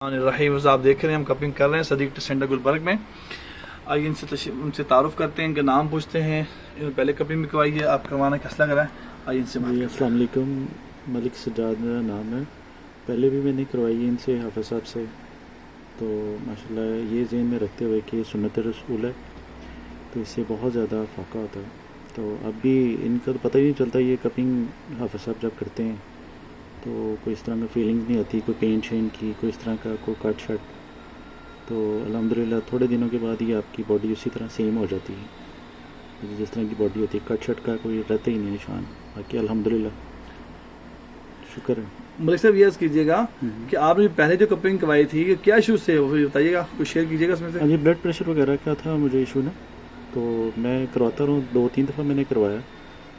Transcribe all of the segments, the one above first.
रहीम आप देख रहे हैं हम कपिंग कर रहे हैं सदीक सेंटर गुलबर्ग में। आइए उनसे तारुफ करते हैं, इनका नाम पूछते हैं। पहले कपिंग में करवाई है, आप करवाना कैसा लग रहा है? आइए इनसे बात करते हैं। अस्सलाम वालेकुम, मलिक सज्जाद मेरा नाम है। पहले भी मैंने करवाई है इनसे, हाफिज़ साहब से। तो माशाल्लाह ये ज़हन में रखते हुए कि सुन्नत रसूल है तो इससे बहुत ज़्यादा फ़ाका होता है। तो अब भी इनका तो पता ही नहीं चलता, ये कपिंग हाफिज़ साहब जब करते हैं तो कोई इस तरह का फीलिंग्स नहीं आती, कोई पेन शेन की, कोई इस तरह का कोई कट शट। तो अल्हम्दुलिल्लाह थोड़े दिनों के बाद ही आपकी बॉडी उसी तरह सेम हो जाती है जिस तरह की बॉडी होती है। कट शट का कोई रहता ही नहीं निशान। बाकी अल्हम्दुलिल्लाह शुक्र है। मलिक साहब ये कीजिएगा कि आपने पहले जो कपिंग करवाई थी क्या इशू से वो बताइएगा, कुछ शेयर कीजिएगा उसमें से। हाँ जी, ब्लड प्रेशर वगैरह का था मुझे इशू ना, तो मैं करवाता रहूँ, 2-3 दफ़ा मैंने करवाया।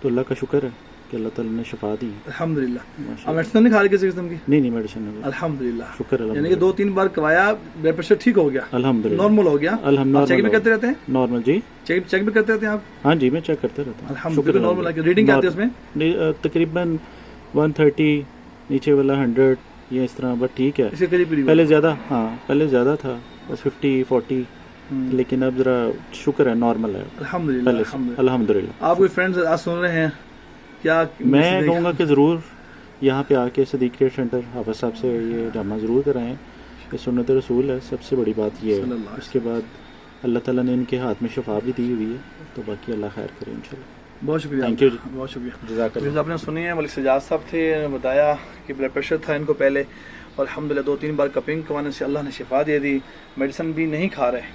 तो अल्लाह का शुक्र है कि अल्लाह ताला ने शफा दी। अल्हम्दुलिल्लाह। अब मेडिसिन नहीं खा रहे किसी किस्म की? नहीं मेडिसिन नहीं। अल्हम्दुलिल्लाह शुक्र है। यानी कि 2-3 बार करवाया, ब्लड प्रेशर ठीक हो गया, अल्हम्दुलिल्लाह नॉर्मल हो गया। अल्हम्दुलिल्लाह। चेक भी करते रहते हैं? नॉर्मल जी, चेक भी करते रहते हैं आप? हाँ जी, मैं चेक करते रहता हूँ। अल्हम्दुलिल्लाह नॉर्मल है। रीडिंग क्या आती है उसमें? तकरीबन 130, नीचे वाला 100, ये इस तरह, बट ठीक है। इसके करीब पहले ज़्यादा, हाँ पहले ज़्यादा था, बस 50-40, लेकिन अब ज़रा शुक्र है नॉर्मल है अल्हम्दुलिल्लाह। अल्हम्दुलिल्लाह। आप कोई फ्रेंड्स आज सुन रहे हैं क्या? मैं कहूँगा कि ज़रूर यहाँ पे आके सदीक सेंटर हाफिज़ साहब से ये ड्रामा ज़रूर कराएं। ये सुन्नत रसूल है, सबसे बड़ी बात ये है। उसके बाद अल्लाह ताला ने इनके हाथ में शफा भी दी हुई है, तो बाकी अल्लाह खैर करे इंशाल्लाह। बहुत शुक्रिया, थैंक यू, बहुत शुक्रिया। जज़ाकल्लाह। आपने सुनी है, मलिक सज्जाद साहब थे, बताया कि ब्लड प्रेशर था इनको पहले, और अल्हम्दुलिल्लाह 2-3 बार कपिंग करवाने से अल्लाह ने शिफा दे दी। मेडिसिन भी नहीं खा रहे,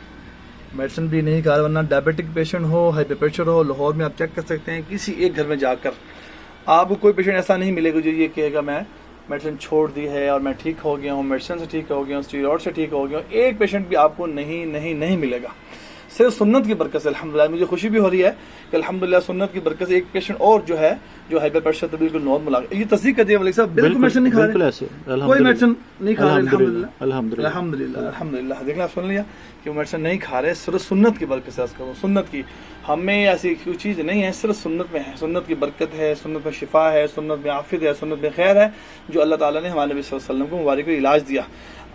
वरना डायबिटिक पेशेंट हो, हाई ब्लड प्रेशर हो, लाहौर में आप चेक कर सकते हैं। किसी एक घर में जाकर आपको कोई पेशेंट ऐसा नहीं मिलेगा जो ये कहेगा मैं मेडिसिन छोड़ दी है और मैं ठीक हो गया हूँ, मेडिसिन से ठीक हो गया हूँ, स्टीरॉयड से ठीक हो गया हूँ। एक पेशेंट भी आपको नहीं मिलेगा, सिर्फ सुन्नत की बरकत से। अल्हम्दुलिल्लाह मुझे खुशी भी हो रही है कि अल्हम्दुलिल्लाह सुन्नत की बरकत से एक पेशेंट और जो है, जो हाई ब्लड प्रेशर तो बिल्कुल नॉर्मल आ गया। ये तस्दीक कर दिया मलिक साहब, बिल्कुल मेडिसिन नहीं खा रहे, कोई मेडिसिन नहीं खा रहे। अल्हम्दुलिल्लाह। देखना, सुन लिया कि मेडिसिन नहीं खा रहे, सिर्फ सुन्नत की बरकत से। सुन्नत की हमें ऐसी कोई चीज़ नहीं है, सिर्फ सुन्नत में है, सुन्नत की बरकत है, सुन्नत में शिफा है, सुन्नत में आफियत है, सुन्नत में खैर है, जो अल्लाह ताला ने हमारे नबी सल्लल्लाहु अलैहि वसल्लम को मुबारक को इलाज दिया।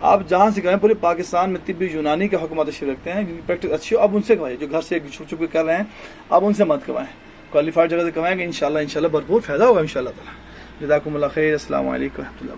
आप जहाँ से करें, पूरे पाकिस्तान में तिब्बी यूनानी के हुक्म तशरीफ रखते हैं, जिनकी प्रैक्टिस अच्छी हो, अब उनसे करवाइए। जो घर से छुप के कर रहे हैं, अब उनसे मत करवाएं, क्वालिफाइड जगह से करवाएंगे, इंशाल्लाह भरपूर फ़ायदा होगा इंशाल्लाह ताला। जज़ाकुमुल्लाह खैर। अस्सलामु अलैकुम व रहमतुल्लाह।